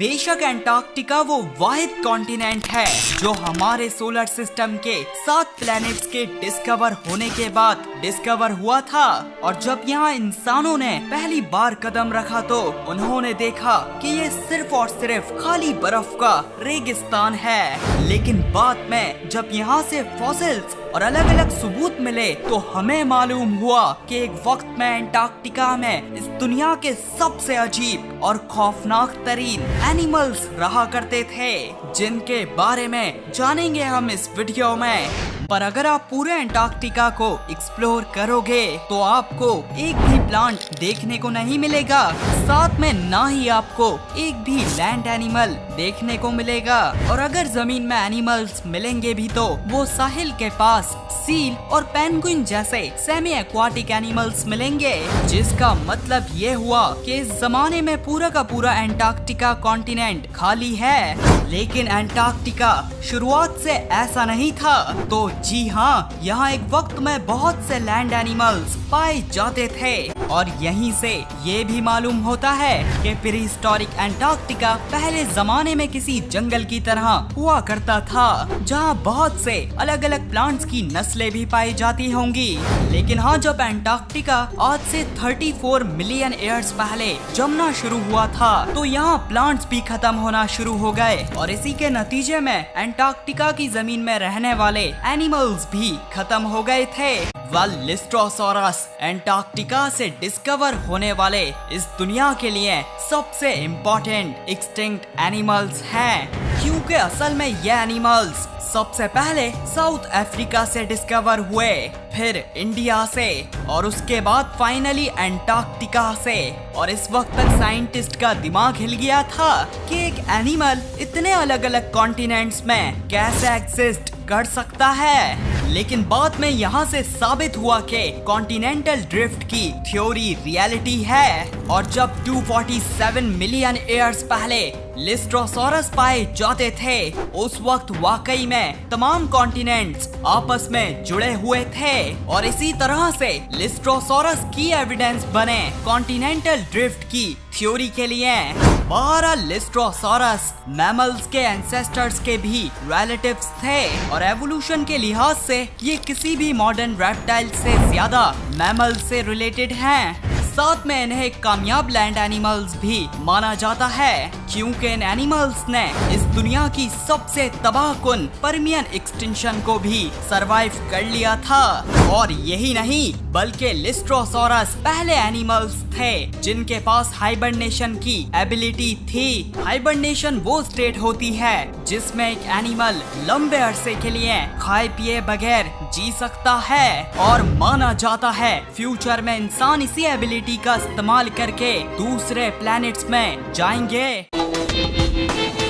बेशक एंटार्क्टिका वो वाहिद कॉन्टिनेंट है जो हमारे सोलर सिस्टम के 7 प्लैनेट्स के डिस्कवर होने के बाद डिस्कवर हुआ था। और जब यहाँ इंसानों ने पहली बार कदम रखा तो उन्होंने देखा कि ये सिर्फ और सिर्फ खाली बर्फ का रेगिस्तान है। लेकिन बाद में जब यहाँ से फॉसिल्स और अलग अलग सबूत मिले तो हमें मालूम हुआ कि एक वक्त में एंटार्क्टिका में इस दुनिया के सबसे अजीब और खौफनाक तरीन एनिमल्स रहा करते थे, जिनके बारे में जानेंगे हम इस वीडियो में। पर अगर आप पूरे एंटार्क्टिका को एक्सप्लोर करोगे तो आपको एक भी प्लांट देखने को नहीं मिलेगा, साथ में ना ही आपको एक भी लैंड एनिमल देखने को मिलेगा। और अगर जमीन में एनिमल्स मिलेंगे भी तो वो साहिल के पास सील और पेंगुइन जैसे सेमी एक्वाटिक एनिमल्स मिलेंगे, जिसका मतलब ये हुआ कि इस जमाने में पूरा का पूरा एंटार्क्टिका कॉन्टिनेंट खाली है। लेकिन एंटार्क्टिका शुरुआत से ऐसा नहीं था। तो जी हाँ, यहाँ एक वक्त में बहुत से लैंड एनिमल्स पाए जाते थे। और यहीं से ये भी मालूम होता है कि प्रीहिस्टोरिक एंटार्क्टिका पहले जमाने में किसी जंगल की तरह हुआ करता था, जहाँ बहुत से अलग अलग प्लांट्स की नस्लें भी पाई जाती होंगी। लेकिन हाँ, जब एंटार्क्टिका आज से 34 मिलियन ईयर्स पहले जमना शुरू हुआ था तो यहाँ प्लांट्स भी खत्म होना शुरू हो गए और इसी के नतीजे में एंटार्क्टिका की जमीन में रहने वाले एनिमल्स भी खत्म हो गए थे। लिस्ट्रोसॉरस एंटार्क्टिका से डिस्कवर होने वाले इस दुनिया के लिए सबसे इम्पोर्टेंट एक्सटिंक्ट एनिमल्स हैं, क्योंकि असल में ये एनिमल्स सबसे पहले साउथ अफ्रीका से डिस्कवर हुए, फिर इंडिया से और उसके बाद फाइनली एंटार्क्टिका से। और इस वक्त तक साइंटिस्ट का दिमाग हिल गया था कि एक एनिमल इतने अलग अलग कॉन्टिनेंट्स में कैसे एग्जिस्ट कर सकता है। लेकिन बाद में यहाँ से साबित हुआ कि कॉन्टिनेंटल ड्रिफ्ट की थ्योरी रियलिटी है। और जब 247 मिलियन ईयर्स पहले लिस्ट्रोसॉरस पाए जाते थे, उस वक्त वाकई में तमाम कॉन्टिनेंट्स आपस में जुड़े हुए थे और इसी तरह से लिस्ट्रोसॉरस की एविडेंस बने कॉन्टिनेंटल ड्रिफ्ट की थ्योरी के लिए। 12 लिस्ट्रोसॉरस मैमल्स के एंसेस्टर्स के भी रिलेटिव्स थे और एवोल्यूशन के लिहाज से ये किसी भी मॉडर्न रेप्टाइल से ज्यादा मैमल से रिलेटेड हैं। साथ में इन्हें कामयाब लैंड एनिमल्स भी माना जाता है, क्योंकि इन एनिमल्स ने इस दुनिया की सबसे तबाहकुन पर्मियन एक्सटिंक्शन को भी सरवाइव कर लिया था। और यही नहीं बल्कि लिस्ट्रोसॉरस पहले एनिमल्स थे जिनके पास हाइबरनेशन की एबिलिटी थी। हाइबरनेशन वो स्टेट होती है जिसमें एक एनिमल लंबे अरसे के लिए खाए पिए बगैर जी सकता है और माना जाता है फ्यूचर में इंसान इसी एबिलिटी का इस्तेमाल करके दूसरे प्लैनेट्स में जाएंगे।